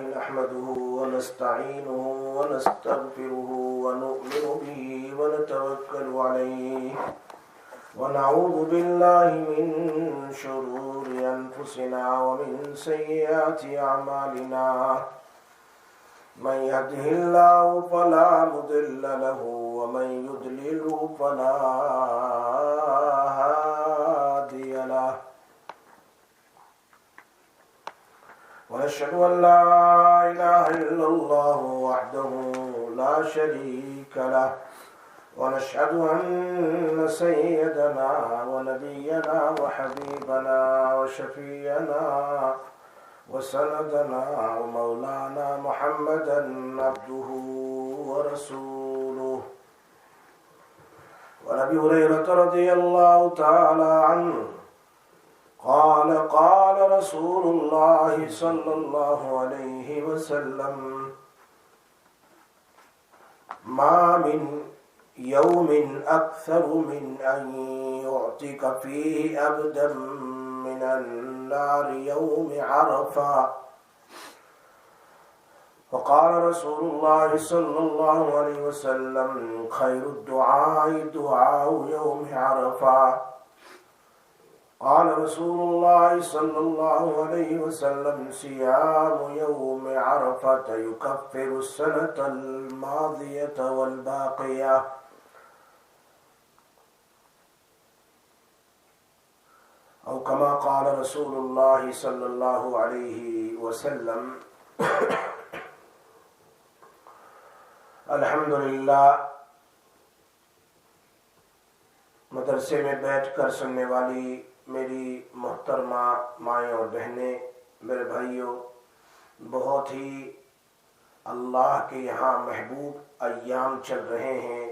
نحمده ونستعينه ونستغفره ونؤمن به ونتوكل عليه ونعوذ بالله من شرور أنفسنا ومن سيئات أعمالنا من يهده الله فلا مضل له ومن يضلل فلا هادي له ونشهد أن لا إله إلا الله وحده لا شريك له ونشهد أن سيدنا ونبينا وحبيبنا وشفيعنا وسندنا ومولانا محمدا عبده ورسوله. وعن أبي هريرة رضي الله تعالى عنه قال قال رسول الله صلى الله عليه وسلم ما من يوم أكثر من أن يعتق فيه أبدا من النار يوم عرفة. وقال رسول الله صلى الله عليه وسلم خير الدعاء دعاء يوم عرفة. قال رسول الله صلى الله عليه وسلم صيام يوم عرفة يكفر السنة الماضية والباقية. أو كما قال رسول الله صلى الله عليه وسلم. الحمدللہ مدرسے میں بیٹھ کر سننے والی میری محترمہ مائیں اور بہنیں، میرے بھائیوں، بہت ہی اللہ کے یہاں محبوب ایام چل رہے ہیں،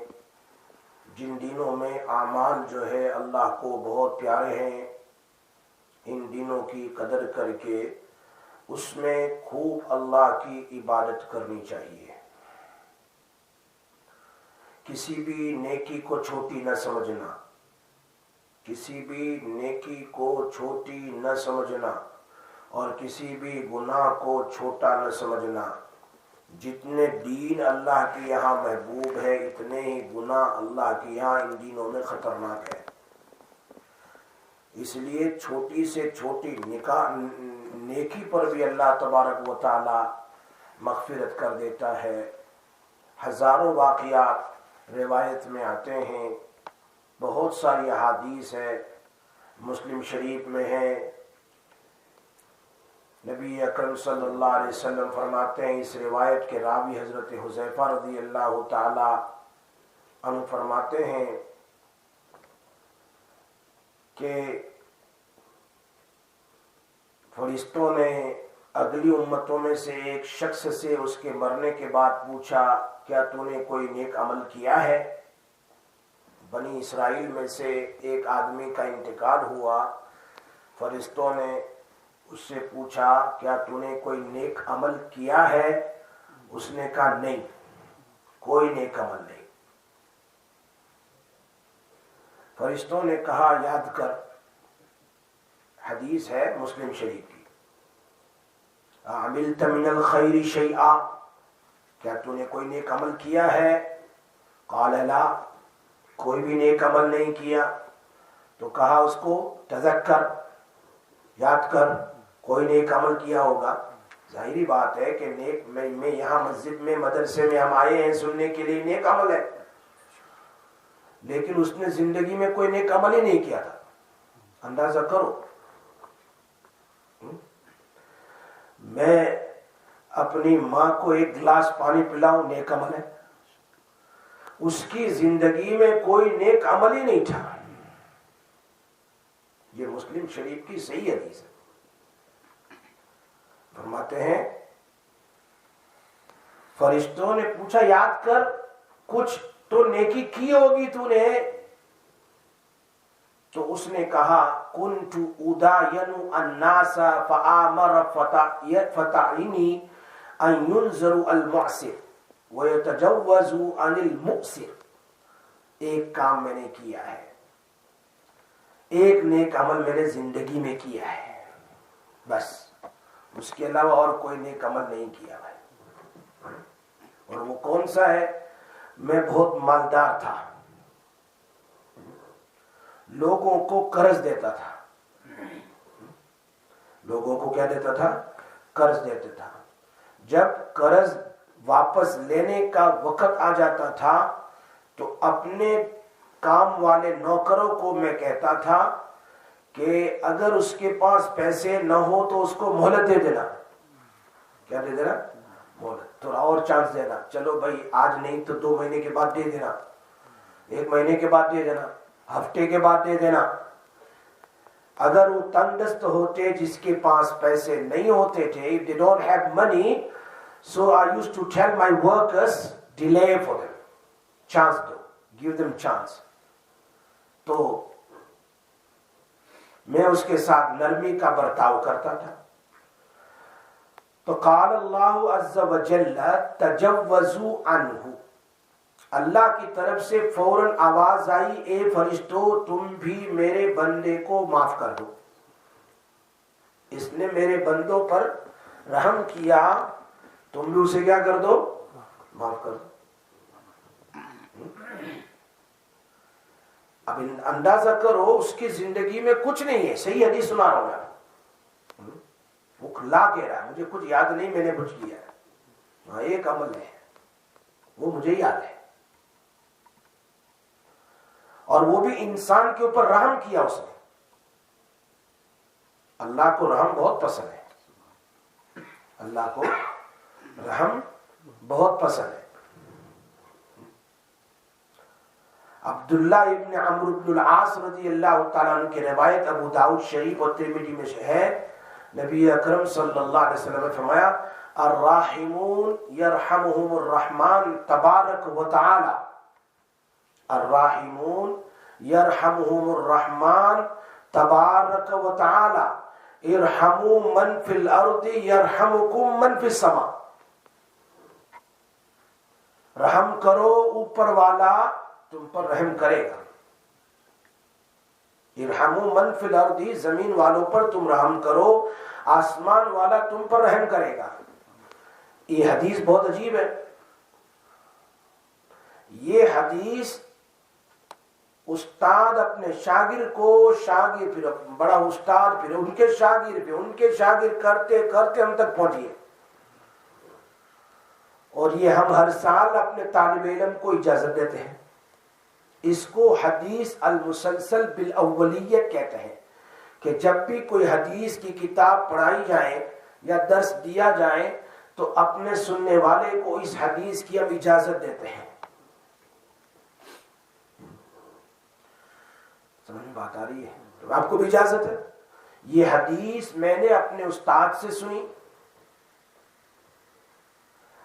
جن دنوں میں اعمال جو ہے اللہ کو بہت پیارے ہیں. ان دنوں کی قدر کر کے اس میں خوب اللہ کی عبادت کرنی چاہیے. کسی بھی نیکی کو چھوٹی نہ سمجھنا، کسی بھی نیکی کو چھوٹی نہ سمجھنا اور کسی بھی گناہ کو چھوٹا نہ سمجھنا. جتنے دین اللہ کے یہاں محبوب ہے اتنے ہی گناہ اللہ کے یہاں ان دینوں میں خطرناک ہے. اس لیے چھوٹی سے چھوٹی نیکی پر بھی اللہ تبارک و تعالی مغفرت کر دیتا ہے. ہزاروں واقعات روایت میں آتے ہیں، بہت ساری احادیث ہے، مسلم شریف میں ہے. نبی اکرم صلی اللہ علیہ وسلم فرماتے ہیں، اس روایت کے راوی حضرت حذیفہ رضی اللہ تعالی عنہ فرماتے ہیں کہ فرشتوں نے اگلی امتوں میں سے ایک شخص سے اس کے مرنے کے بعد پوچھا، کیا تو نے کوئی نیک عمل کیا ہے؟ بنی اسرائیل میں سے ایک آدمی کا انتقال ہوا. فرشتوں نے اس سے پوچھا، کیا تو نے کوئی نیک عمل کیا ہے؟ اس نے کہا نہیں، کوئی نیک عمل نہیں. فرشتوں نے کہا یاد کر، حدیث ہے مسلم شریف کی، عملت من الخیر شیئا، کیا تو نے کوئی نیک عمل کیا ہے؟ قال لا، کوئی بھی نیک عمل نہیں کیا. تو کہا اس کو تذکر، یاد کر، کوئی نیک عمل کیا ہوگا. ظاہری بات ہے کہ نیک میں یہاں مسجد میں مدرسے میں ہم آئے ہیں سننے کے لیے، نیک عمل ہے، لیکن اس نے زندگی میں کوئی نیک عمل ہی نہیں کیا تھا. اندازہ کرو، میں اپنی ماں کو ایک گلاس پانی پلاؤں، نیک عمل ہے. اس کی زندگی میں کوئی نیک عمل ہی نہیں تھا. یہ مسلم شریف کی صحیح حدیث ہے. فرماتے ہیں فرشتوں نے پوچھا یاد کر، کچھ تو نیکی کی ہوگی تو نے. تو اس نے کہا کنت اداین الناس فآمر فتعنی ان ينظر المعسر ويتجوز عن المؤسر. ایک کام میں نے کیا ہے، ایک نیک عمل میں نے زندگی میں کیا ہے، بس اس کے علاوہ اور کوئی نیک عمل نہیں کیا بھائی. اور وہ کون سا ہے؟ میں بہت مالدار تھا، لوگوں کو قرض دیتا تھا. لوگوں کو کیا دیتا تھا؟ قرض دیتا تھا. جب قرض واپس لینے کا وقت آ جاتا تھا تو اپنے کام والے نوکروں کو میں کہتا تھا کہ اگر اس کے پاس پیسے نہ ہو تو اس کو مہلت دے دینا. کیا دے دینا؟ مہلت، تھوڑا اور چانس دینا. چلو بھائی آج نہیں تو 2 مہینے کے بعد دے دینا، 1 مہینے کے بعد دے دینا، ہفتے کے بعد دے دینا. اگر وہ تنگ دست ہوتے، جس کے پاس پیسے نہیں ہوتے تھے، if they don't have money, so I used to tell my workers, delay for them. Chance do, give them chance. تو میں اس کے ساتھ نرمی کا برتاؤ کرتا تھا. تو قال اللہ عز وجل تجوزوا عنہ، اللہ کی طرف سے فوراً آواز آئی، اے فرشتو تم بھی میرے بندے کو معاف کر دو. اس نے میرے بندوں پر رحم کیا، تم بھی اسے کیا کر دو؟ معاف کر دو. اب اندازہ کرو اس کی زندگی میں کچھ نہیں ہے. صحیح حدیث سنا رہا ہوں میں، وہ کھلا کہہ رہا ہے مجھے کچھ یاد نہیں، میں نے کچھ کیا ہے. ہاں ایک عمل ہے وہ مجھے یاد ہے، اور وہ بھی انسان کے اوپر رحم کیا اس نے. اللہ کو رحم بہت پسند ہے، اللہ کو رحم بہت پسند ہے. عبداللہ ابن عمرو بن العاص رضی اللہ تعالیٰ عنہ کی روایت ابو داؤد شریف اور ترمذی میں ہے، نبی اکرم صلی اللہ علیہ وسلم نے فرمایا الراحمون یرحمہم الرحمن تبارک و تعالی. الراحمون یرحمہم الرحمن تبارک و تعالی ارحموا من فی الارض یرحمکم من فی السماء. رحم کرو اوپر والا تم پر رحم کرے گا. ارحموا من فی الارض، زمین والوں پر تم رحم کرو، آسمان والا تم پر رحم کرے گا. یہ حدیث بہت عجیب ہے. یہ حدیث استاد اپنے شاگرد کو، شاگرد پھر بڑا استاد، پھر ان کے شاگرد، پھر ان کے شاگرد کرتے کرتے ہم تک پہنچی ہے. اور یہ ہم ہر سال اپنے طالب علم کو اجازت دیتے ہیں. اس کو حدیث المسلسل بالاولیہ کہتے ہیں کہ جب بھی کوئی حدیث کی کتاب پڑھائی جائے یا درس دیا جائے تو اپنے سننے والے کو اس حدیث کی ہم اجازت دیتے ہیں. سمجھ میں بات آ رہی ہے؟ تو آپ کو بھی اجازت ہے. یہ حدیث میں نے اپنے استاد سے سنی،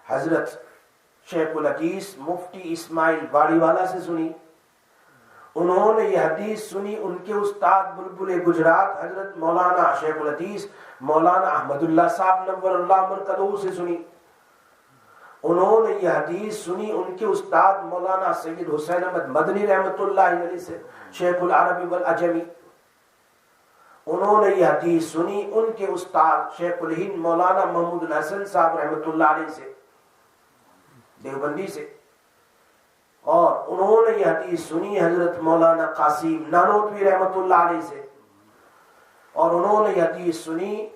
حضرت شیخ الحدیث مفتی اسماعیل باڑی والا سے سنی. انہوں نے یہ حدیث سنی ان کے استاد بلبل گجرات حضرت مولانا شیخ الحدیث مولانا احمد اللہ صاحب نور اللہ مرکزہ سے سنی. انہوں نے یہ حدیث سنی ان کے استاد مولانا سید حسین احمد مدنی رحمۃ اللہ علیہ سے، شیخ العربی والعجمی. انہوں نے یہ حدیث سنی ان کے استاد شیخ الہند مولانا محمود الحسن صاحب رحمۃ اللہ علیہ سے، دیوبندی سے. اور انہوں نے یہ حدیث سنی حضرت مولانا قاسم نانوتوی رحمۃ اللہ علیہ سے. اور انہوں نے یہ حدیث سنی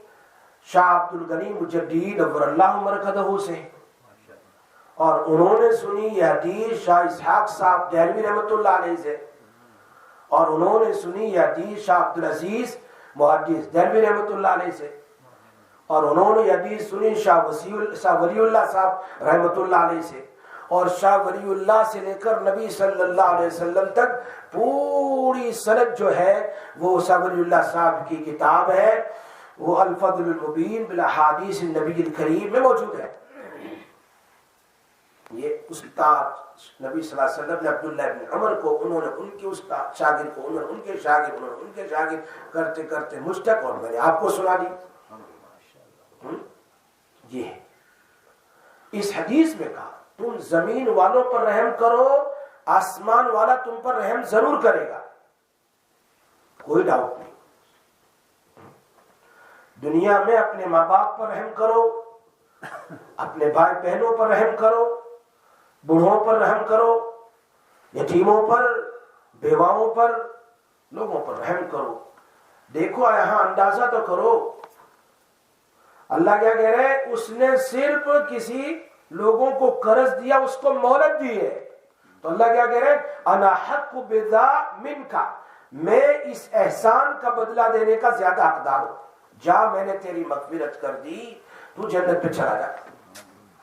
شاہ عبد الغنی مجدد نور اللہ مرکزہ سے. اور انہوں نے سنی یہ حدیث شاہ اسحاق صاحب دہلوی رحمۃ اللہ علیہ سے. اور انہوں نے سنی یہ حدیث شاہ عبدالعزیز محدث دہلوی رحمۃ اللہ علیہ سے. اور انہوں نے یہ حدیث سنی شاہ ولی اللہ صاحب رحمۃ اللہ علیہ سے. اور شاہ ولی اللہ سے لے کر نبی صلی اللہ علیہ وسلم تک پوری سند جو ہے وہ شاہ ولی اللہ صاحب کی کتاب ہے، وہ الفضل المبین بالاحادیث النبی الکریم میں موجود ہے. یہ استاد نبی صلی اللہ علیہ وسلم نے عبداللہ ابن عمر کو، انہوں نے ان کے استاد شاگرد کو، انہوں نے ان کے شاگرد، انہوں نے ان کے شاگرد کرتے کرتے مجھ تک، اور میں نے آپ کو سنا دی. یہ اس حدیث میں کہا تم زمین والوں پر رحم کرو، آسمان والا تم پر رحم ضرور کرے گا، کوئی ڈاؤٹ نہیں. دنیا میں اپنے ماں باپ پر رحم کرو، اپنے بھائی بہنوں پر رحم کرو، بوڑھوں پر رحم کرو، یتیموں پر، بیواؤں پر، لوگوں پر رحم کرو۔ دیکھو یہاں اندازہ تو کرو، اللہ کیا کہہ رہے ہیں؟ اس نے صرف کسی لوگوں کو قرض دیا، اس کو مہلت دی ہے، تو اللہ کیا کہہ رہے ہیں؟ انا حق بذا منک، میں اس احسان کا بدلہ دینے کا زیادہ حقدار ہوں، جا میں نے تیری مغفرت کر دی، تو جنت پہ چلا جا۔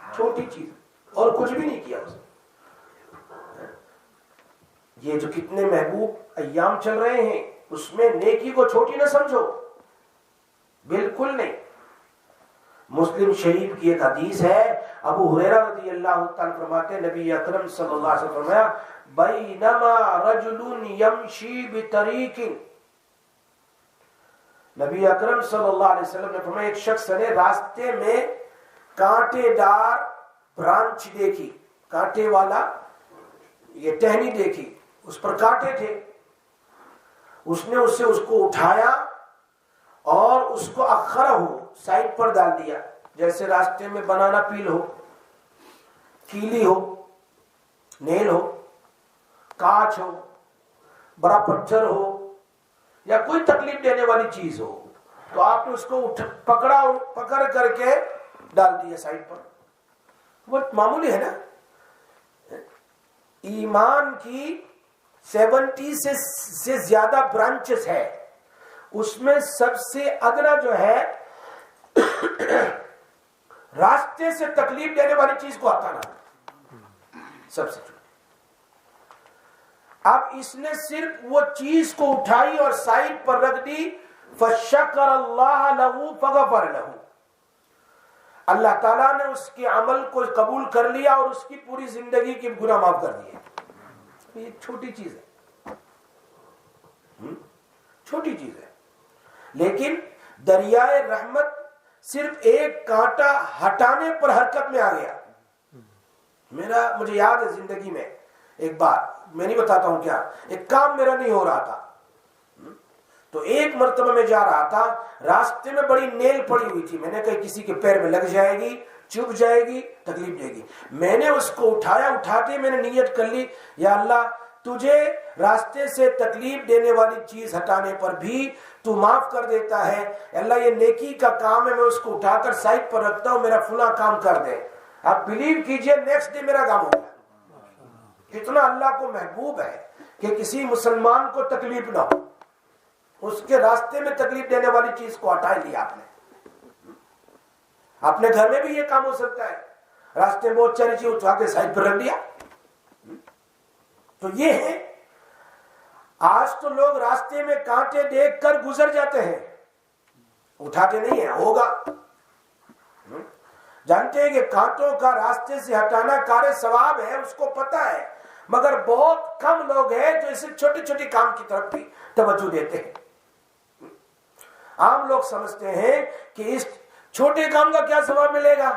چھوٹی چیز، اور کچھ بھی نہیں کیا اس نے۔ یہ جو کتنے محبوب ایام چل رہے ہیں، اس میں نیکی کو چھوٹی نہ سمجھو، بالکل نہیں۔ مسلم شریف کی ایک حدیث ہے، ابو ہریرہ رضی اللہ تعالیٰ فرماتے ہیں نبی اکرم صلی اللہ علیہ وسلم فرمایا بینما رجل یمشی بطریق، نبی اکرم صلی اللہ علیہ وسلم نے فرمایا ایک شخص نے راستے میں کانٹے دار برانچ دیکھی، کانٹے والا یہ ٹہنی دیکھی، اس پر کانٹے تھے، اس نے اس کو اٹھایا اور اس کو اخرہ ہو سائڈ پر ڈال دیا، جیسے راستے میں بنانا پیل ہو، کیلی ہو، نیل ہو، کانچ ہو، بڑا پتھر ہو، یا کوئی تکلیف دینے والی چیز ہو، تو آپ نے اس کو پکڑ کر کے ڈال دیا سائڈ پر۔ وہ معمولی ہے نا۔ ایمان کی 70 سے زیادہ برانچز ہے، اس میں سب سے ادنا جو ہے راستے سے تکلیف دینے والی چیز کو ہٹانا، سب سے چھوٹی۔ اب اس نے صرف وہ چیز کو اٹھائی اور سائڈ پر رکھ دی، فشکر اللہ لہ فغفر لہ، اللہ تعالیٰ نے اس کے عمل کو قبول کر لیا اور اس کی پوری زندگی کی گناہ معاف کر دیے۔ یہ چھوٹی چیز ہے، چھوٹی چیز ہے، لیکن دریائے رحمت صرف ایک کانٹا ہٹانے پر حرکت میں آ گیا۔ مجھے یاد ہے زندگی میں ایک بار، میں نہیں بتاتا ہوں کیا، ایک کام میرا نہیں ہو رہا تھا، تو ایک مرتبہ میں جا رہا تھا، راستے میں بڑی نیل پڑی ہوئی تھی، میں نے کہا کسی کے پیر میں لگ جائے گی، چبھ جائے گی، تکلیف دے گی۔ میں نے اس کو اٹھایا، اٹھاتے میں نے نیت کر لی، یا اللہ تجھے راستے سے تکلیف دینے والی چیز ہٹانے پر بھی تو معاف کر دیتا ہے، اللہ یہ نیکی کا کام ہے، میں اس کو اٹھا کر سائڈ پر رکھتا ہوں، میرا فلاں کام کر دے۔ آپ بلیو کیجئے نیکسٹ ڈے میرا کام ہو گیا۔ کتنا اللہ کو محبوب ہے کہ کسی مسلمان کو تکلیف نہ ہو، اس کے راستے میں تکلیف دینے والی چیز کو ہٹا لیا آپ نے۔ اپنے گھر میں بھی یہ کام ہو سکتا ہے، راستے میں بہت ساری چیز اٹھا کے سائڈ پر رکھ دیا۔ تو یہ ہے، آج تو لوگ راستے میں کانٹے دیکھ کر گزر جاتے ہیں، اٹھاتے نہیں ہیں۔ ہوگا جانتے ہیں کہ کانٹوں کا راستے سے ہٹانا کار ثواب ہے، اس کو پتا ہے، مگر بہت کم لوگ ہیں جو اسے چھوٹی چھوٹی کام کی طرف بھی توجہ دیتے ہیں۔ عام لوگ سمجھتے ہیں کہ اس چھوٹے کام کا کیا ثواب ملے گا۔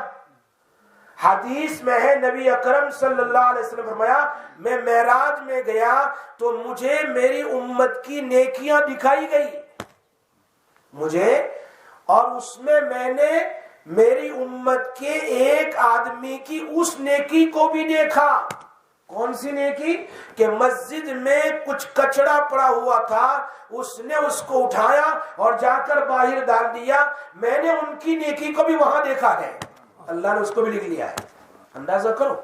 حدیث میں ہے، نبی اکرم صلی اللہ علیہ وسلم فرمایا میں معراج میں گیا تو مجھے میری امت کی نیکیاں دکھائی گئی مجھے، اور اس میں نے میری امت کے ایک آدمی کی اس نیکی کو بھی دیکھا۔ کون سی نیکی؟ کہ مسجد میں کچھ کچڑا پڑا ہوا تھا، اس نے اس کو اٹھایا اور جا کر باہر ڈال دیا، میں نے ان کی نیکی کو بھی وہاں دیکھا ہے، اللہ نے اس کو بھی لکھ لیا ہے۔ اندازہ کرو،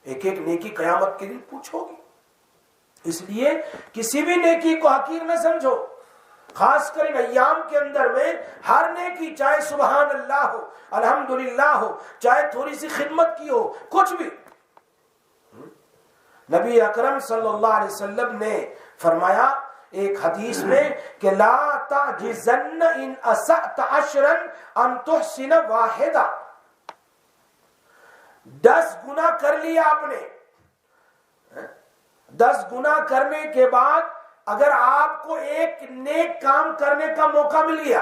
ایک ایک نیکی قیامت کے دن پوچھو گی۔ اس لیے کسی بھی نیکی کو حقیر نہ سمجھو، خاص کر ان ایام کے اندر میں ہر نیکی، چاہے سبحان اللہ ہو، الحمدللہ ہو، چاہے تھوڑی سی خدمت کی ہو، کچھ بھی۔ نبی اکرم صلی اللہ علیہ وسلم نے فرمایا ایک حدیث میں کہ لا تعجزن ان اسأت عشرا ان تحسن واحدہ، 10 گناہ کر لیا آپ نے، 10 گناہ کرنے کے بعد اگر آپ کو ایک نیک کام کرنے کا موقع مل گیا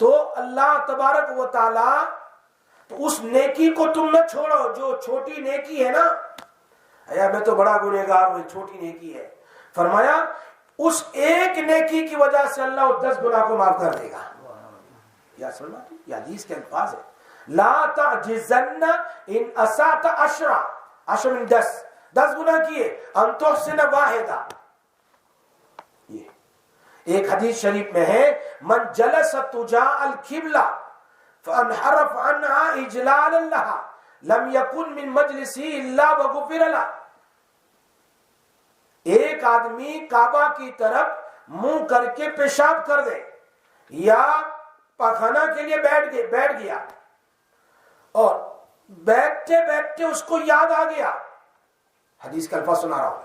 تو اللہ تبارک و تعالی تو اس نیکی کو تم نہ چھوڑو۔ جو چھوٹی نیکی ہے نا، میں تو بڑا گنہگار ہوں، چھوٹی نیکی ہے، فرمایا اس ایک نیکی کی وجہ سے اللہ 10 گناہ کو معاف کر دے گا۔ کیا سمجھتے؟ یہ حدیث کے الفاظ ہے. لا تعجزن ان اسات عشر من 10 گناہ کیے ان تحسن واحدہ. یہ ایک حدیث شریف میں ہے من جلس تجاء القبلہ فانحرف عنها اجلالا لها لم يكن من مجلسه الا وغفر له. ایک آدمی کعبہ کی طرف منہ کر کے پیشاب کر دے یا پخانہ کے لیے بیٹھ گیا اور بیٹھتے بیٹھتے اس کو یاد آ گیا, حدیث کا الفاظ سنا رہا ہوں,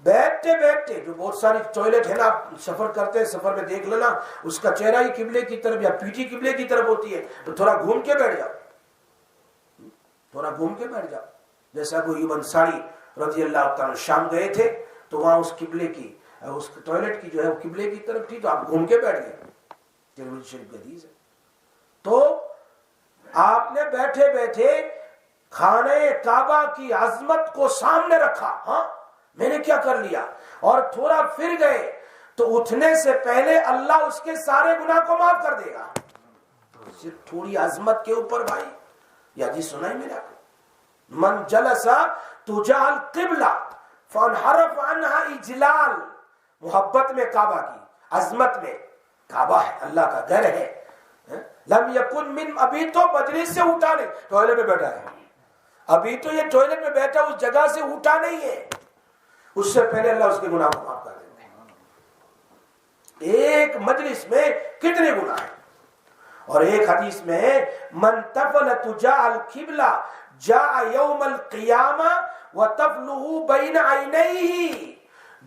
بیٹھتے بیٹھتے جو بہت ساری ٹوائلٹ ہے نا, آپ سفر کرتے ہیں, سفر میں دیکھ لینا اس کا چہرہ ہی قبلے کی طرف یا پیٹھی قبلے کی طرف ہوتی ہے, تو تھوڑا گھوم کے بیٹھ جاؤ, تھوڑا گھوم کے بیٹھ جاؤ. جیسا ابو ایوب انصاری رضی اللہ تعالیٰ شام گئے تھے تو وہاں اس قبلے کی اس ٹوائلٹ کی جو ہے وہ قبلے کی طرف تھی, تو آپ گھوم کے بیٹھ گئے. ترمذی شریف حدیث ہے. تو آپ نے بیٹھے بیٹھے خانہ کعبہ کی عظمت کو سامنے رکھا, ہاں میں نے کیا کر لیا, اور تھوڑا پھر گئے تو اٹھنے سے پہلے اللہ اس کے سارے گناہ کو معاف کر دے گا. صرف تھوڑی عظمت کے اوپر بھائی, یہ حدیث سنا ہے میرے آپ, من جلس تجاء القبلہ فانحرف عنها اجلال, محبت میں کعبہ کی, عظمت میں, کعبہ ہے اللہ کا گھر ہے, لم یکن من, ابھی تو مجلس سے اٹھا نہیں, ٹوائلٹ میں بیٹھا ہے, ابھی تو یہ ٹوائلٹ میں بیٹھا اس جگہ سے اٹھا نہیں ہے, اس سے پہلے اللہ اس کے گناہ کو معاف کر دیتے ہیں. ایک مجلس میں کتنے گناہ ہیں. اور ایک حدیث میں ہے من تفل تجاء القبلہ جاء یوم القیامہ وتفلہ بین عینیہ,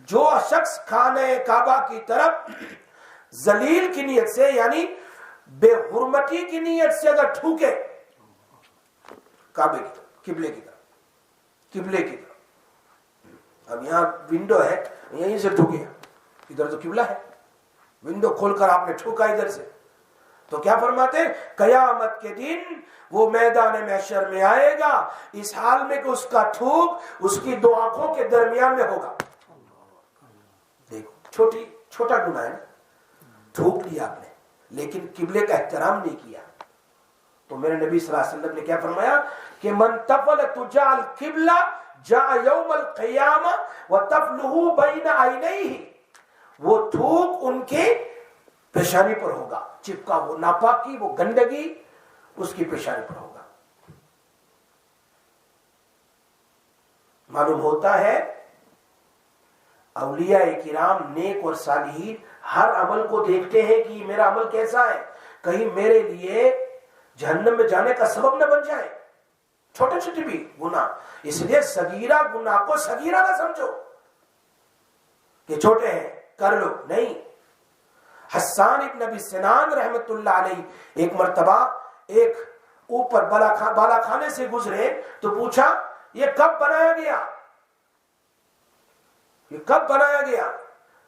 جو شخص خانہ کعبہ کی طرف ذلیل کی نیت سے یعنی بے حرمتی کی نیت سے اگر ٹھوکے, کعبے کی طرف, قبلے کی طرف, قبلے کی طرف, اب یہاں ونڈو ہے یہیں سے ٹھوکے, ادھر تو قبلہ ہے, ونڈو کھول کر آپ نے ٹھوکا ادھر سے, تو کیا فرماتے ہیں قیامت کے دن وہ میدان محشر میں آئے گا اس حال میں کہ اس کا تھوک اس کی دو آنکھوں کے درمیان میں ہوگا. دیکھو چھوٹا گناہ ہے, تھوک لیا آپ نے لیکن قبلے کا احترام نہیں کیا. تو میرے نبی صلی اللہ علیہ وسلم نے کیا فرمایا کہ من تفل تجاء القبلہ جاء یوم القیامہ وتفلہ بین عینیہ, وہ تھوک ان کے پیشانی پر ہوگا, چپکا, وہ ناپاکی, وہ گندگی اس کی پیشانی پر ہوگا. معلوم ہوتا ہے اولیاء کرام نیک اور صالحین ہر عمل کو دیکھتے ہیں کہ میرا عمل کیسا ہے, کہیں میرے لیے جہنم میں جانے کا سبب نہ بن جائے. چھوٹے چھوٹے بھی گناہ, اس لیے صغیرہ گناہ کو صغیرہ نہ سمجھو کہ چھوٹے ہیں کر لو, نہیں. حسان ابن ابی سنان رحمت اللہ علیہ ایک مرتبہ ایک اوپر بالا خانے سے گزرے تو پوچھا یہ کب بنایا گیا, یہ کب بنایا گیا.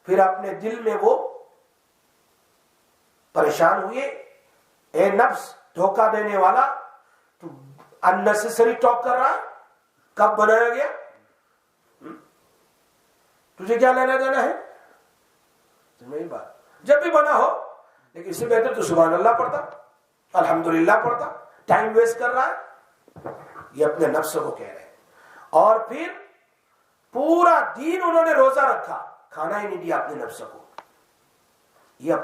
پھر اپنے دل میں وہ پریشان ہوئے, اے نفس دھوکہ دینے والا, تو unnecessary ٹاک کر رہا ہے, کب بنایا گیا, تجھے کیا لینا دینا ہے, نہیں بات, جب بھی بنا ہو, لیکن اس سے بہتر تو سبحان اللہ پڑھتا, الحمدللہ پڑھتا, ٹائم ویسٹ کر رہا ہے. یہ اپنے نفس کو کہہ رہے ہیں. اور پھر پورا دین انہوں نے روزہ رکھا, کھانا ہی نہیں دیا اپنے نفس کو. یہ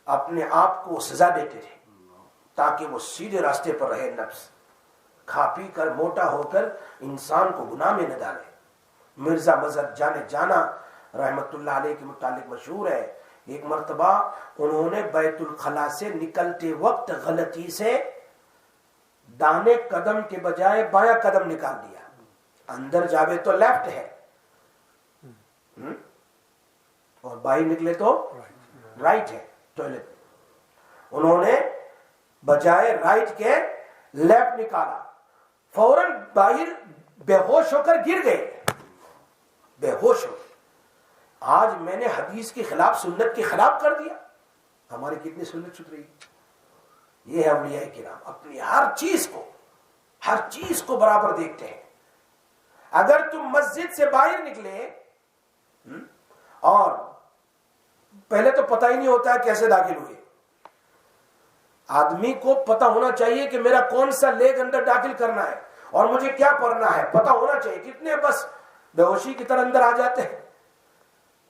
اپنے آپ کو سزا دیتے تھے تاکہ وہ سیدھے راستے پر رہے. نفس کھا پی کر موٹا ہو کر انسان کو گناہ میں نہ ڈالے. مرزا مظہر جانا رحمت اللہ علیہ کے متعلق مشہور ہے, ایک مرتبہ انہوں نے بیت الخلا سے نکلتے وقت غلطی سے دانے قدم کے بجائے بایاں قدم نکال دیا. اندر جاوے تو لیفٹ ہے اور باہر نکلے تو رائٹ ہے ٹوائلٹ. انہوں نے بجائے رائٹ کے لیفٹ نکالا, فوراً باہر بے ہوش ہو کر گر گئے, بے ہوش ہو. آج میں نے حدیث کے خلاف, سنت کے خلاف کر دیا. ہماری کتنی سنت چھٹ رہی. یہ ہے اولیاء کرام, اپنی ہر چیز کو برابر دیکھتے ہیں. اگر تم مسجد سے باہر نکلے اور پہلے تو پتہ ہی نہیں ہوتا ہے کیسے داخل ہوئے, آدمی کو پتہ ہونا چاہیے کہ میرا کون سا لیگ اندر داخل کرنا ہے اور مجھے کیا پڑھنا ہے، پتہ ہونا چاہیے. کتنے بس بے ہوشی کی طرح اندر آ جاتے ہیں.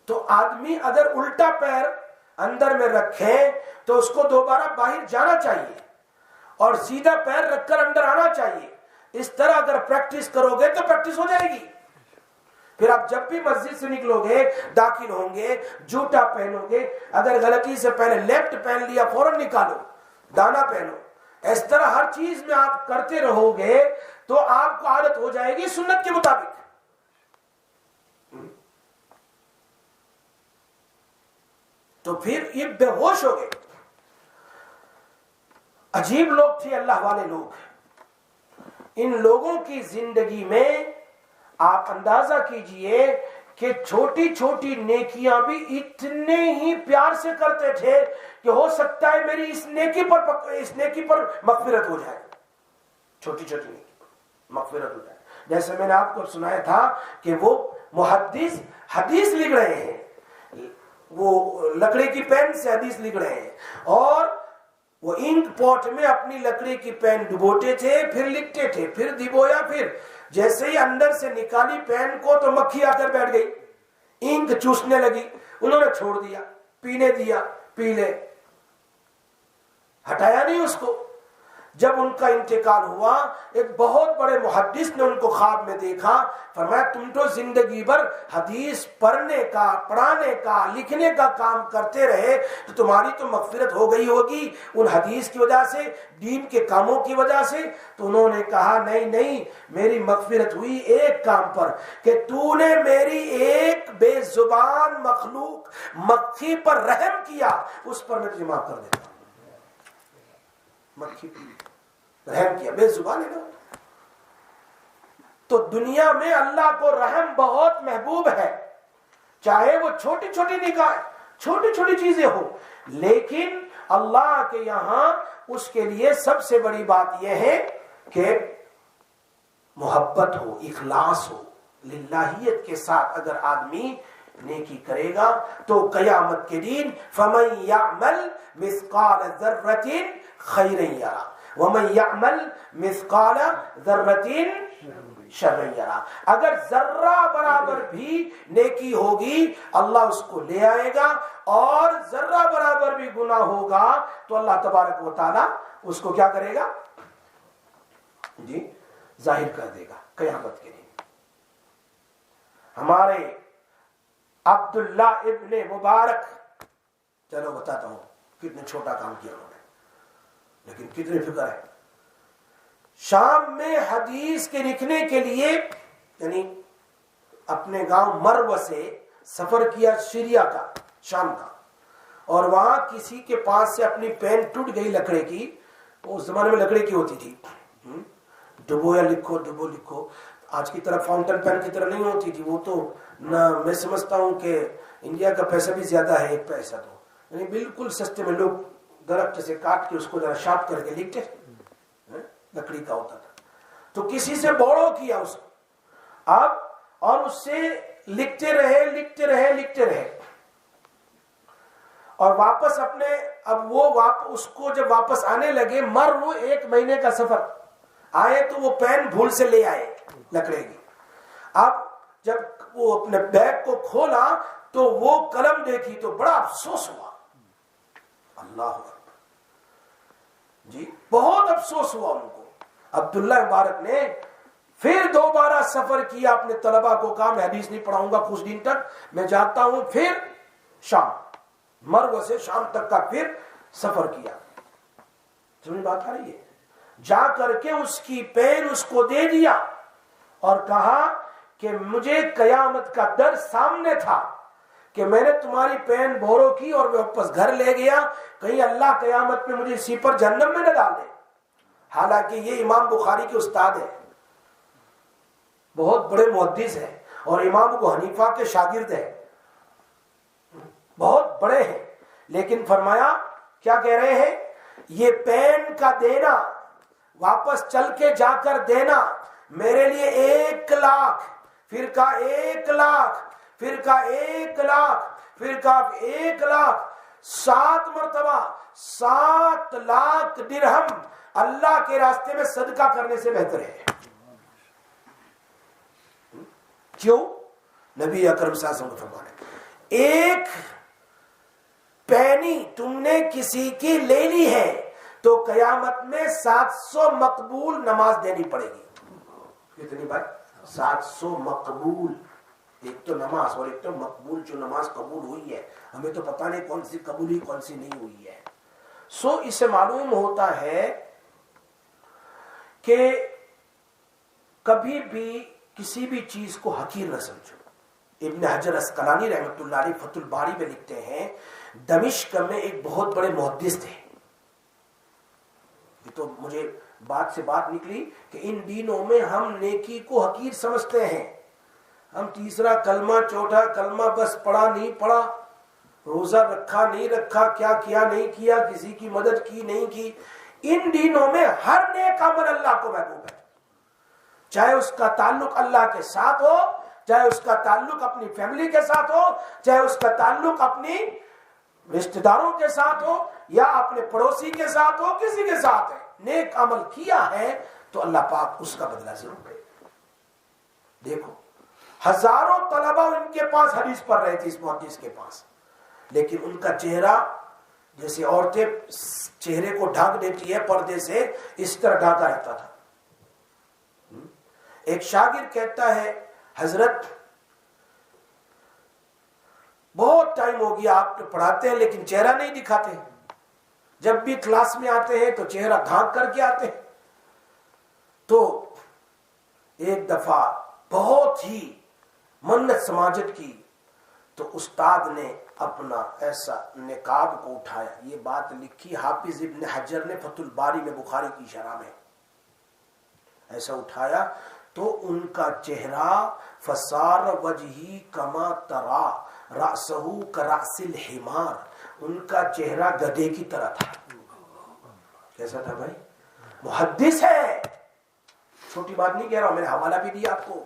تو آدمی اگر الٹا پیر اندر میں رکھے تو اس کو دوبارہ باہر جانا چاہیے اور سیدھا پیر رکھ کر اندر آنا چاہیے. اس طرح اگر پریکٹس کرو گے تو پریکٹس ہو جائے گی. پھر آپ جب بھی مسجد سے نکلو گے، داخل ہوں گے، جوتا پہنو گے، اگر غلطی سے پہلے لیفٹ پہن لیا فوراً نکالو، دانا پہنو. اس طرح ہر چیز میں آپ کرتے رہو گے تو آپ کو عادت ہو جائے گی سنت کے مطابق. تو پھر یہ بے ہوش ہو گئے. عجیب لوگ تھے اللہ والے لوگ. ان لوگوں کی زندگی میں آپ اندازہ کیجئے کہ چھوٹی چھوٹی نیکیاں بھی اتنے ہی پیار سے کرتے تھے کہ ہو سکتا ہے میری اس نیکی پر مغفرت ہو جائے. چھوٹی چھوٹی نیکی پر مغفرت ہو جائے. جیسے میں نے آپ کو سنایا تھا کہ وہ محدث حدیث لکھ رہے ہیں، وہ لکڑی کی پین سے حدیث لکھ رہے ہیں اور وہ انک پوٹ میں اپنی لکڑی کی پین ڈبوتے تھے، پھر لکھتے تھے، پھر ڈبویا، پھر جیسے ہی اندر سے نکالی پین کو تو مکھی آ کر بیٹھ گئی، انک چوسنے لگی. انہوں نے چھوڑ دیا، پینے دیا، پی لے، ہٹایا نہیں اس کو. جب ان کا انتقال ہوا ایک بہت بڑے محدث نے ان کو خواب میں دیکھا. فرمایا تم تو زندگی بھر حدیث پڑھنے کا، پڑھانے کا، لکھنے کا کام کرتے رہے تو تمہاری تو مغفرت ہو گئی ہوگی ان حدیث کی وجہ سے، دین کے کاموں کی وجہ سے. تو انہوں نے کہا نہیں، میری مغفرت ہوئی ایک کام پر کہ تو نے میری ایک بے زبان مخلوق مکھی پر رحم کیا، اس پر میں تجھے معاف کر دیتا ہوں. مکھی رحم کیا، بے زبان ہے نا. تو دنیا میں اللہ کو رحم بہت محبوب ہے، چاہے وہ چھوٹی چھوٹی نگاہ، چھوٹی چھوٹی چیزیں ہو، لیکن اللہ کے یہاں اس کے لیے سب سے بڑی بات یہ ہے کہ محبت ہو، اخلاص ہو. للہیت کے ساتھ اگر آدمی نیکی کرے گا تو قیامت کے دن فَمَن يَعْمَلْ مِثْقَالَ ذَرَّةٍ خَيْرًا يَرَهُ وَمَن يَعْمَلْ مِثْقَالَ ذَرَّةٍ شَرًّا يَرَهُ. اگر ذرہ برابر بھی نیکی ہوگی اللہ اس کو لے آئے گا، اور ذرہ برابر بھی گناہ ہوگا تو اللہ تبارک و تعالی اس کو کیا کرے گا؟ جی ظاہر کر دے گا قیامت کے دن. ہمارے عبداللہ ابن مبارک، چلو بتاتا ہوں کتنے چھوٹا کام کیا انہوں نے، لیکن کتنی فکر ہے. شام میں حدیث کے لکھنے کے لیے یعنی اپنے گاؤں مرو سے سفر کیا سیریا کا، شام کا، اور وہاں کسی کے پاس سے اپنی پین ٹوٹ گئی لکڑی کی. اس زمانے میں لکڑی کی ہوتی تھی، ڈبو یا لکھو، ڈبو لکھو. آج کی طرح فاؤنٹن پین کی طرح نہیں ہوتی تھی. وہ تو نہ، میں سمجھتا ہوں کہ انڈیا کا پیسہ بھی زیادہ ہے ایک پیسہ تو، یعنی بالکل سستے میں لوگ درخت سے کاٹ کے اس کو ذرا شارپ کر کے لکھتے، لکڑی کا ہوتا تھا. تو کسی سے بورو کیا اس کو اب، اور اس سے لکھتے رہے اور واپس اپنے، اب وہ اس کو جب واپس آنے لگے، مرو 1 مہینے کا سفر آئے تو وہ پین بھول سے لے آئے لکڑے کی. اب جب وہ اپنے بیگ کو کھولا تو وہ قلم دیکھی تو بڑا افسوس ہوا. اللہ اکبر جی، بہت افسوس ہوا ان کو. عبداللہ مبارک نے پھر دوبارہ سفر کیا، اپنے طلبہ کو کہا میں حدیث نہیں پڑھاؤں گا کچھ دن تک، میں جاتا ہوں. پھر شام، مرو سے شام تک کا پھر سفر کیا. سمجھ بات آ رہی ہے؟ جا کر کے اس کی پین اس کو دے دیا اور کہا کہ مجھے قیامت کا ڈر سامنے تھا کہ میں نے تمہاری پین بورو کی اور میں واپس گھر لے گیا، کہیں اللہ قیامت میں مجھے اسی پر جہنم میں نہ ڈال دے. حالانکہ یہ امام بخاری کے استاد ہیں، بہت بڑے محدث ہیں اور امام ابو حنیفہ کے شاگرد ہیں، بہت بڑے ہیں. لیکن فرمایا کیا کہہ رہے ہیں؟ یہ پین کا دینا، واپس چل کے جا کر دینا میرے لیے 1 لاکھ، پھر کا 1 لاکھ، پھر کا 1 لاکھ، پھر کا 1 لاکھ 7 مرتبہ 7 لاکھ درہم اللہ کے راستے میں صدقہ کرنے سے بہتر ہے. کیوں؟ نبی اکرم صلی اللہ علیہ وسلم فرمانے ایک پینی تم نے کسی کی لے لی ہے تو قیامت میں 700 مقبول نماز دینی پڑے گی. کتنی بھائی؟ 700 مقبول. ایک تو نماز اور ایک تو مقبول. جو نماز قبول ہوئی ہے ہمیں تو پتہ نہیں کون سی قبول ہوئی کون سی نہیں ہوئی ہے. اس سے معلوم ہوتا ہے کہ کبھی بھی کسی بھی چیز کو حقیر نہ سمجھو. ابن حجر اسقلانی رحمۃ اللہ علیہ فتح الباری میں لکھتے ہیں دمشق میں ایک بہت بڑے محدث تھے. یہ تو مجھے بات سے بات نکلی کہ ان دینوں میں ہم نیکی کو حقیر سمجھتے ہیں. ہم تیسرا کلمہ چوتھا کلمہ بس پڑھا نہیں پڑھا, روزہ رکھا نہیں رکھا, کیا کیا نہیں کیا, کسی کی مدد کی نہیں کی. ان دینوں میں ہر نیک عمل اللہ کو محبوب ہے, چاہے اس کا تعلق اللہ کے ساتھ ہو, چاہے اس کا تعلق اپنی فیملی کے ساتھ ہو, چاہے اس کا تعلق اپنی رشتہ داروں کے ساتھ ہو یا اپنے پڑوسی کے ساتھ ہو, کسی کے ساتھ ہے. نیک عمل کیا ہے تو اللہ پاک اس کا بدلہ ضرور دے. دیکھو ہزاروں طلبہ ان کے پاس حدیث پڑھ رہے تھے اس محدث کے پاس, لیکن ان کا چہرہ جیسے عورتیں چہرے کو ڈھانک دیتی ہے پردے سے, اس طرح ڈھانکا رہتا تھا. ایک شاگرد کہتا ہے حضرت بہت ٹائم ہو گیا آپ پڑھاتے ہیں لیکن چہرہ نہیں دکھاتے, جب بھی کلاس میں آتے ہیں تو چہرہ ڈھانک کر کے آتے ہیں. تو ایک دفعہ بہت ہی منت سماجت کی تو استاد نے اپنا ایسا نقاب کو اٹھایا. یہ بات لکھی حافظ ابن حجر نے فتح الباری میں بخاری کی شرح میں. ایسا اٹھایا تو ان کا چہرہ فسار وجہی کما ترا رأسہ کرأس الحمار, ان کا چہرہ گدھے کی طرح تھا. کیسا تھا بھائی؟ محدث ہے, چھوٹی بات نہیں کہہ رہا ہوں, میں نے حوالہ بھی دیا آپ کو.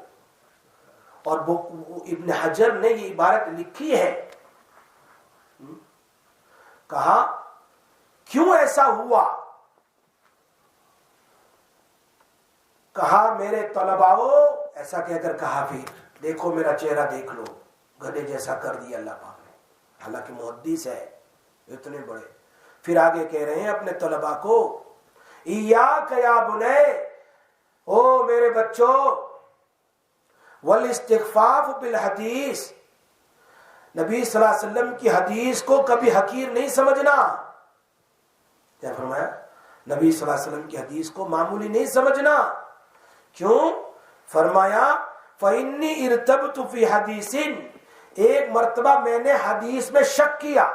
اور ابن حجر نے یہ عبارت لکھی ہے, کہا کیوں ایسا ہوا؟ کہا میرے طلباؤ, ایسا کہہ کر کہا پھر دیکھو میرا چہرہ دیکھ لو, گدھے جیسا کر دیا اللہ پاک نے. حالانکہ محدث ہے اتنے بڑے. پھر آگے کہہ رہے ہیں اپنے طلباء کو, ایاک یا بنی, او میرے بچوں, والاستخفاف بالحدیث, نبی صلی اللہ علیہ وسلم کی حدیث کو کبھی حقیر نہیں سمجھنا. کیا فرمایا؟ نبی صلی اللہ علیہ وسلم کی حدیث کو معمولی نہیں سمجھنا. کیوں؟ فرمایا فَإِنِّي اِرْتَبْتُ فِي حَدِيثٍ, ایک مرتبہ میں نے حدیث میں شک کیا.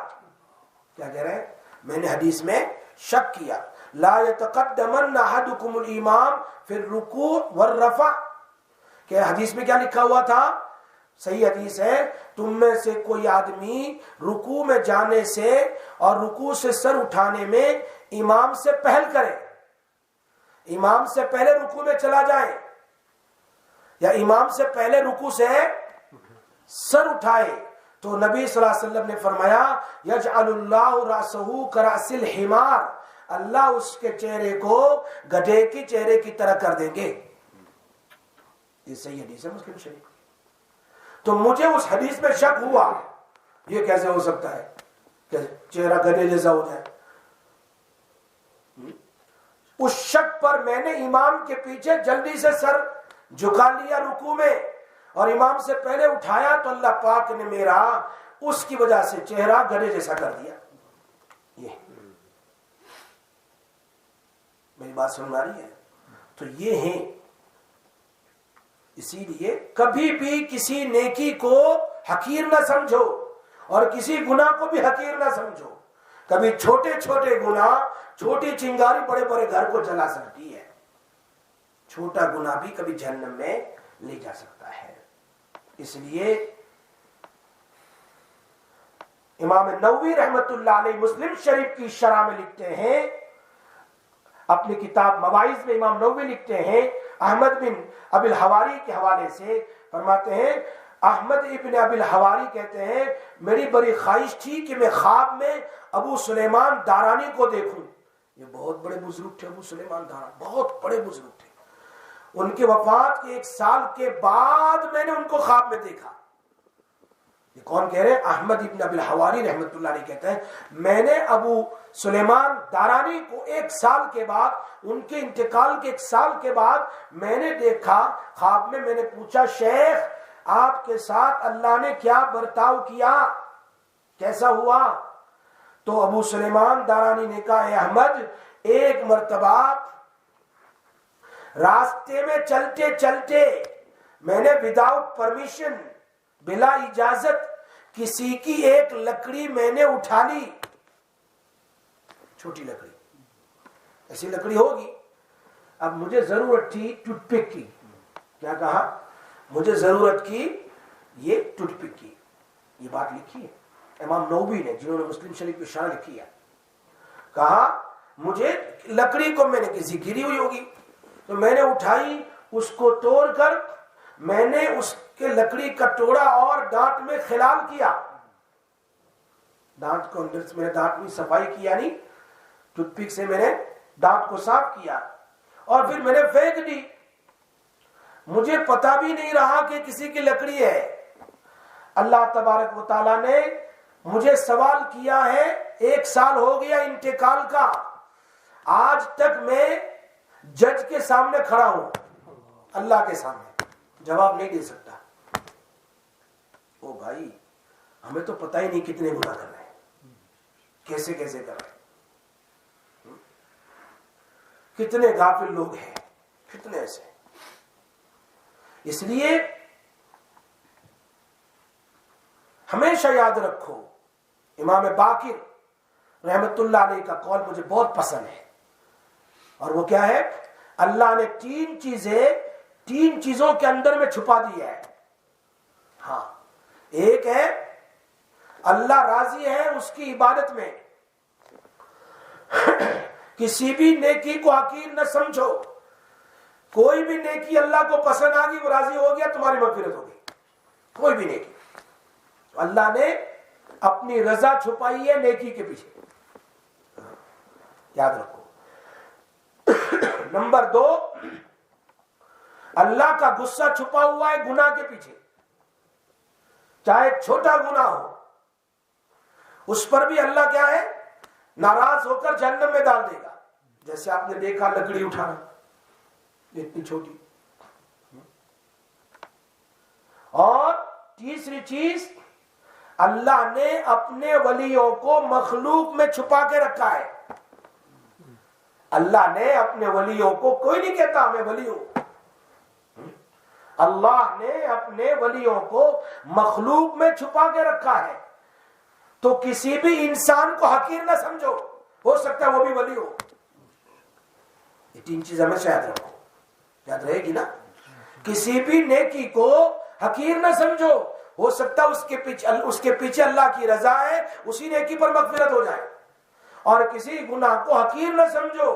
کیا کہہ رہے ہیں؟ میں نے حدیث میں شک کیا. لا يتقدمن احدكم الامام في الركوع والرفع, کہ حدیث میں کیا لکھا ہوا تھا؟ صحیح حدیث ہے, تم میں سے کوئی آدمی رکوع میں جانے سے اور رکوع سے سر اٹھانے میں امام سے پہل کرے, امام سے پہلے رکوع میں چلا جائے یا امام سے پہلے رکوع سے سر اٹھائے. تو نبی صلی اللہ علیہ وسلم نے فرمایا یجعل اللہ رأسہ کرأس الحمار, اللہ اس کے چہرے کو گدھے کی چہرے کی طرح کر دیں گے. یہ صحیح حدیث ہے مسلم شریف. تو مجھے اس حدیث میں شک ہوا, یہ کیسے ہو سکتا ہے کہ چہرہ گدھے جیسا ہو جائے. اس شک پر میں نے امام کے پیچھے جلدی سے سر جھکا لیا رکوع میں, اور امام سے پہلے اٹھایا تو اللہ پاک نے میرا اس کی وجہ سے چہرہ گدھے جیسا کر دیا. یہ میری بات سمجھ آ رہی ہے؟ تو یہ ہیں. اسی لیے کبھی بھی کسی نیکی کو حقیر نہ سمجھو اور کسی گناہ کو بھی حقیر نہ سمجھو. کبھی چھوٹے چھوٹے گناہ, چھوٹی چنگاری بڑے بڑے گھر کو جلا سکتی ہے. چھوٹا گناہ بھی کبھی جہنم میں لے جا سکتا ہے. اس لیے امام نووی رحمت اللہ علیہ مسلم شریف کی شرح میں لکھتے ہیں, اپنی کتاب مواعظ میں امام نووی لکھتے ہیں, احمد بن ابی الحواری کے حوالے سے فرماتے ہیں احمد ابن ابی الحواری کہتے ہیں میری بڑی خواہش تھی کہ میں خواب میں ابو سلیمان دارانی کو دیکھوں. یہ بہت بڑے بزرگ تھے ابو سلیمان دارانی، بہت بڑے بزرگ تھے. ان کے وفات کے 1 سال کے بعد میں نے ان کو خواب میں دیکھا. یہ کون کہہ رہے ہیں؟ احمد ابن ابی الحواری رحمۃ اللہ علیہ کہتے ہیں میں نے ابو سلیمان دارانی کو 1 سال کے بعد، ان کے انتقال کے 1 سال کے بعد میں نے دیکھا خواب میں. میں نے پوچھا شیخ آپ کے ساتھ اللہ نے کیا برتاؤ کیا، کیسا ہوا؟ تو ابو سلیمان دارانی نے کہا اے احمد، ایک مرتبہ راستے میں چلتے چلتے میں نے وداؤٹ پرمیشن، بلا اجازت کسی کی ایک لکڑی میں نے اٹھا لی، چھوٹی لکڑی، ایسی لکڑی ہوگی. اب مجھے ضرورت تھی ٹوتھ پک کی. کیا کہا؟ مجھے ضرورت کی یہ ٹوتھ پک کی. یہ بات لکھی ہے امام نووی نے، جنہوں نے مسلم شریف کی شرح لکھی ہے. کہا مجھے لکڑی کو میں نے کسی گری ہوئی ہوگی تو میں نے اٹھائی، اس کو توڑ کر میں نے اس کے لکڑی کا ٹوڑا اور دانت میں خلال کیا. دانت کو اندر سے میں نے دانت میں صفائی کیا، نہیں ٹوتھ پک سے میں نے دانت کو صاف کیا اور پھر میں نے پھینک دی. مجھے پتا بھی نہیں رہا کہ کسی کی لکڑی ہے. اللہ تبارک و تعالیٰ نے مجھے سوال کیا ہے، 1 سال ہو گیا انتقال کا، آج تک میں جج کے سامنے کھڑا ہوں، اللہ کے سامنے جواب نہیں دے سکتا. او بھائی ہمیں تو پتہ ہی نہیں کتنے گناہ کر رہے ہیں، کیسے کیسے کر رہے ہیں، کتنے غافل لوگ ہیں، کتنے ایسے. اس لیے ہمیشہ یاد رکھو، امام باقر رحمت اللہ علیہ کا قول مجھے بہت پسند ہے، اور وہ کیا ہے؟ اللہ نے 3 چیزوں کے اندر میں چھپا دیا ہے. ہاں، ایک ہے اللہ راضی ہے اس کی عبادت میں. کسی بھی نیکی کو حقیر نہ سمجھو. کوئی بھی نیکی اللہ کو پسند آ گئی، وہ راضی ہو گیا، تمہاری مغفرت ہوگی. کوئی بھی نیکی اللہ نے اپنی رضا چھپائی ہے نیکی کے پیچھے، یاد رکھو. نمبر 2، اللہ کا غصہ چھپا ہوا ہے گناہ کے پیچھے. چاہے چھوٹا گناہ ہو، اس پر بھی اللہ کیا ہے؟ ناراض ہو کر جہنم میں ڈال دے گا. جیسے آپ نے دیکھا لکڑی اٹھانا، اتنی چھوٹی. اور تیسری چیز، اللہ نے اپنے ولیوں کو مخلوق میں چھپا کے رکھا ہے. اللہ نے اپنے ولیوں کو، کوئی نہیں کہتا میں ولی ہوں، اللہ نے اپنے ولیوں کو مخلوق میں چھپا کے رکھا ہے. تو کسی بھی انسان کو حقیر نہ سمجھو، ہو سکتا ہے وہ بھی ولی ہو. یہ 3 چیز ہمیشہ یاد رکھو، یاد رہے گی نا. کسی بھی نیکی کو حقیر نہ سمجھو، ہو سکتا ہے اس کے پیچھے اللہ کی رضا ہے، اسی نیکی پر مغفرت ہو جائے. اور کسی گناہ کو حقیر نہ سمجھو،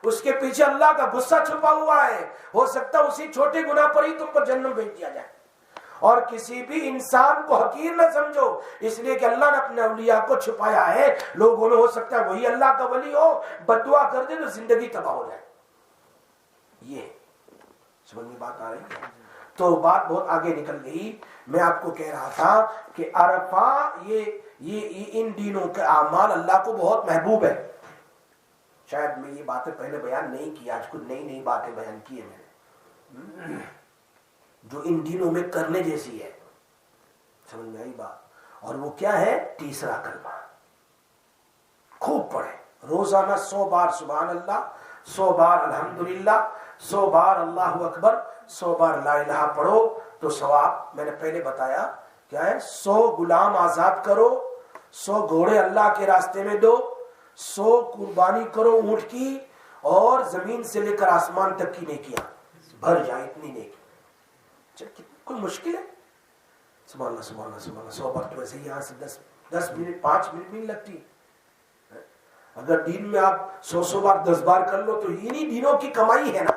اس کے پیچھے اللہ کا غصہ چھپا ہوا ہے، ہو سکتا ہے اسی چھوٹے گناہ پر ہی تم پر جہنم بھیج دیا جائے. اور کسی بھی انسان کو حقیر نہ سمجھو، اس لیے کہ اللہ نے اپنے اولیاء کو چھپایا ہے. لوگوں میں ہو سکتا ہے وہی اللہ کا ولی ہو، بد دعا کر دے تو زندگی تباہ ہو جائے. یہ سمجھ میں بات آ رہی ہے؟ تو بات بہت آگے نکل گئی. میں آپ کو کہہ رہا تھا کہ عرفہ یہ ان دنوں کے اعمال اللہ کو بہت محبوب ہے. شاید میں یہ باتیں پہلے بیان نہیں کی، آج کچھ نئی باتیں بیان کی ہیں میں نے، جو ان دنوں میں کرنے جیسی ہے. سمجھ میں آئی بات؟ اور وہ کیا ہے؟ تیسرا کلمہ. خوب پڑھیں، روزانہ 100 بار سبحان اللہ، 100 بار الحمدللہ، 100 بار اللہ اکبر، 100 بار لا الہ پڑھو تو ثواب میں نے پہلے بتایا کیا ہے. 100 غلام آزاد کرو، 100 گھوڑے اللہ کے راستے میں دو، 100 قربانی کرو اونٹ کی، اور زمین سے لے کر آسمان تک کی نیکیاں بھر جائے. اتنی نیکی کوئی مشکل ہے؟ سبحان اللہ سبحان اللہ سبحان اللہ. 100 بار تو ایسے یہاں سے 10 منٹ 5 منٹ بھی نہیں لگتی. اگر دن میں آپ 100 بار 10 بار کر لو تو انہی دنوں کی کمائی ہے نا.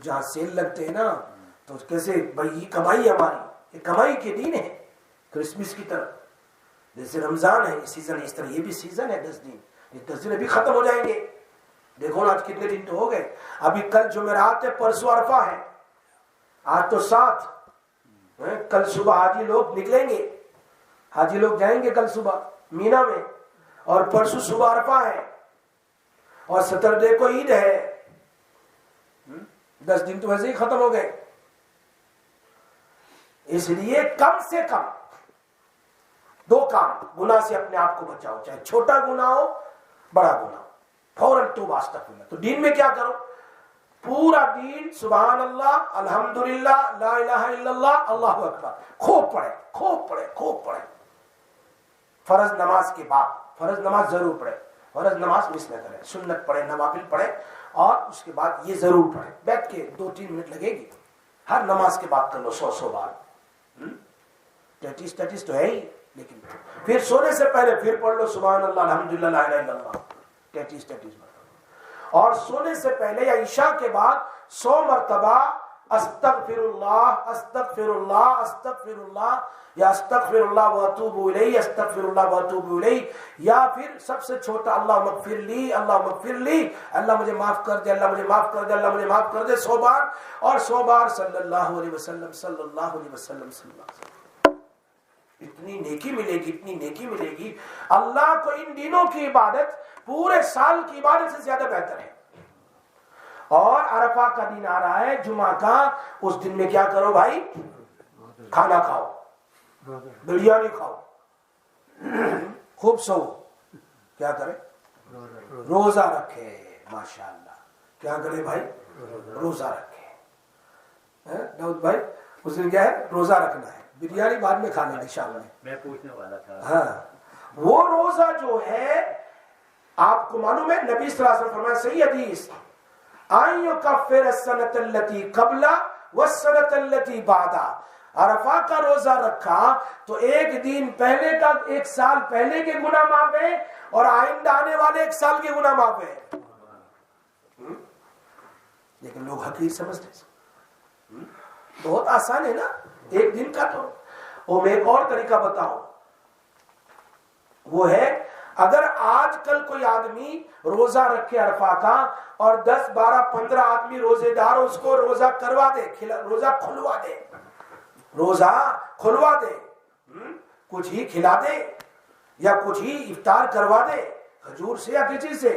جہاں سیل لگتے ہیں نا تو کیسے بھائی یہ کمائی ہماری، یہ کمائی کے دن ہے کرسمس کی طرح، جیسے رمضان ہے یہ سیزن، اس طرح یہ بھی سیزن ہے 10 دن، یہ 10 دن ابھی ختم ہو جائیں گے. دیکھو نا آج کتنے دن تو ہو گئے، ابھی کل جمعرات ہے، پرسوں عرفہ ہے، آج تو 7، کل صبح حاجی لوگ نکلیں گے، حاجی لوگ جائیں گے کل صبح مینا میں، اور پرسوں صبح عرفہ ہے، اور سیٹرڈے کو عید ہے. 10 دن تو ویسے ہی ختم ہو گئے. اس لیے کم سے کم 2 کام، گناہ سے اپنے آپ کو بچاؤ، چاہے چھوٹا گناہ ہو بڑا گناہ ہو، فوراً توبہ استغفر. تو دین میں کیا کرو، پورا دین سبحان اللہ، الحمدللہ، لا الہ الا اللہ، اللہ اکبر، خوب پڑھے خوب پڑھے خوب پڑھے. فرض نماز کے بعد فرض نماز ضرور پڑھے، فرض نماز مس نہ کرے، سنت پڑھے، نوافل پڑھے، اور اس کے بعد یہ ضرور پڑھے، بیٹھ کے 2-3 منٹ لگے گی، ہر نماز کے بعد کر لو 100 بار. ٹیٹس تو ہے ہی، لیکن پھر سونے سے پہلے پھر پڑھ لو سبحان اللہ، الحمدللہ، لا الہ الا اللہ، ٹیٹس. اور سونے سے پہلے یا عشاء کے بعد 100 مرتبہ استغفر اللہ استغفر اللہ استغفر اللہ، یا استغفر اللہ واتوب الیہ، استغفر اللہ واتوب الیہ، یا پھر سب سے چھوٹا اللہ مغفر لی، اللہ مغفر لی، اللہ مجھے معاف کر دے، اللہ مجھے معاف کر دے، اللہ مجھے معاف کر دے، 100 بار. اور 100 بار صلی اللہ علیہ وسلم صلی اللہ علیہ وسلم صلی اللہ علیہ وسلم. اتنی نیکی ملے گی، اتنی نیکی ملے گی. اللہ کو ان دنوں کی عبادت پورے سال کی عبادت سے زیادہ بہتر ہے. اور عرفہ کا دن آ رہا ہے، جمعہ کا، اس دن میں کیا کرو بھائی، کھانا کھاؤ، بریانی کھاؤ، خوب سو. کیا کرے، روزہ رکھے. ماشاءاللہ، کیا کرے بھائی، روزہ رکھے. داؤد بھائی اس دن کیا ہے، روزہ رکھنا ہے، بریانی بعد میں کھانا ہے شام میں. میں پوچھنے والا تھا. ہاں، وہ روزہ جو ہے آپ کو معلوم ہے، نبی صلی اللہ علیہ وسلم فرمایا صحیح حدیث، ان یکفر السنۃ التي قبل والسنۃ التي بعد. عرفہ کا روزہ رکھا تو ایک دن پہلے کا، 1 سال پہلے کے گناہ معاف ہے، اور آئندہ آنے والے 1 سال کے گناہ معاف ہے. لیکن لوگ حقیر سمجھتے ہیں، بہت آسان ہے نا ایک دن کا. تو وہ میں ایک اور طریقہ بتاؤں، وہ ہے اگر آج کل کوئی آدمی روزہ رکھے عرفہ کا، اور 10 12 15 آدمی روزے دار، اس کو روزہ کروا دے، روزہ کھلوا دے، روزہ کھلوا دے، کچھ ہی کھلا دے یا کچھ ہی افطار کروا دے کھجور سے یا کسی سے،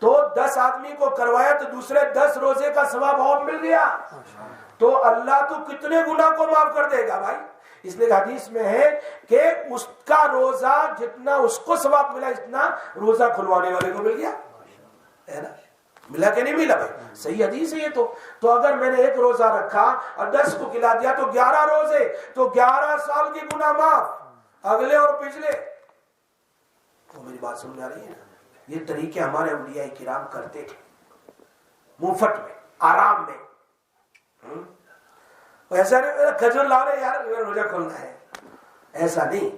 تو 10 آدمی کو کروایا تو دوسرے 10 روزے کا ثواب اور مل گیا. تو اللہ تو کتنے گناہ کو معاف کر دے گا بھائی. اس لیے حدیث میں ہے کہ اس کا روزہ جتنا اس کو ثواب ملا، اتنا روزہ کھلوانے والے کو مل گیا. ہے نا، ملا کہ نہیں ملا بھائی؟ صحیح حدیث ہے یہ. تو اگر میں نے 1 روزہ رکھا اور 10 کو کھلا دیا تو 11 روزے، تو 11 سال کی گناہ معاف، اگلے اور پچھلے. تو میری بات سمجھ آ رہی ہے نا؟ یہ طریقے ہمارے اولیاء کرام کرتے تھے، مفت میں، آرام میں. ایسا نہیں کھجور لا رہے یار روزہ کھولنا ہے، ایسا نہیں.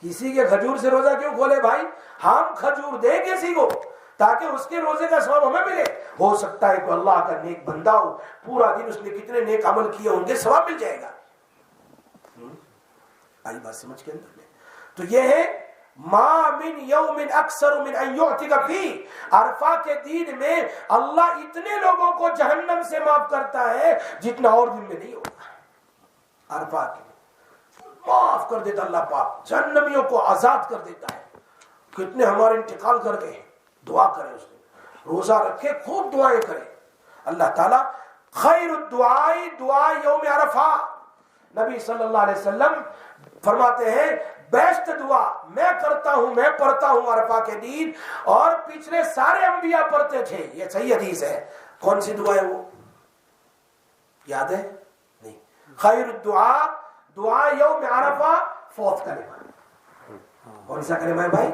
کسی کے کھجور سے روزہ کیوں کھولے بھائی؟ ہم کھجور دیں کسی کو تاکہ اس کے روزے کا ثواب ہمیں ملے. ہو سکتا ہے کہ اللہ کا نیک بندہ ہو، پورا دن اس نے کتنے نیک عمل کیے ہوں گے، ثواب مل جائے گا. آئی بات سمجھ کے اندر میں؟ تو یہ ہے ما من یوم اکثر من ان یعتق فی. عرفہ کے دن میں اللہ اتنے لوگوں کو جہنم سے معاف کرتا ہے جتنا اور دن میں نہیں ہوتا. عرفہ کے معاف کر دیتا اللہ پاک، جہنمیوں کو آزاد کر دیتا ہے. کتنے ہمارے انتقال کر گئے ہیں. دعا کریں اس دن، روزہ رکھے، خوب دعائیں کریں. اللہ تعالیٰ خیر الدعاء دعا یوم عرفہ. نبی صلی اللہ علیہ وسلم فرماتے ہیں بیسٹ دعا میں کرتا ہوں، میں پڑھتا ہوں عرفہ کے دن، اور پچھلے سارے انبیاء پڑھتے تھے. یہ صحیح حدیث ہے. کون سی دعا ہے وہ؟ یاد ہے؟ نہیں. خیر الدعاء دعا یوم عرفہ، 4th کلمہ. کون سا کلمہ ہے بھائی؟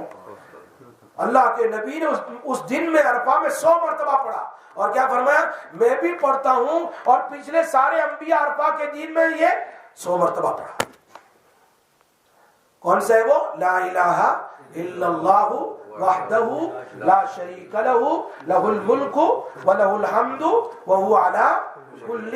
اللہ کے نبی نے اس دن میں عرفہ میں 100 مرتبہ پڑھا، اور کیا فرمایا؟ میں بھی پڑھتا ہوں، اور پچھلے سارے انبیاء عرفہ کے دن میں یہ 100 مرتبہ پڑھا. کون سا ہے وہ؟ لا الہ الا اللہ وحدہ لا شریک لہ، لہ الملک ولہ الحمد وہو علی کل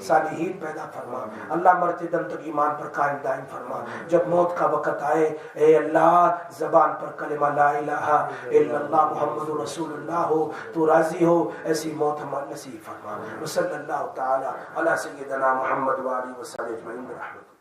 صالحین پیدا فرما اللہ، مرتے دم تک ایمان پر قائم دائم فرما۔ جب موت کا وقت آئے اے اللہ زبان پر کلمہ لا الہ الا اللہ محمد رسول اللہ ہو، تو راضی ہو، ایسی موت ہمیں نصیب فرما۔ وصلی اللہ تعالی علی سیدنا محمد و آلہ وصحبہ اجمعین برحمتہ۔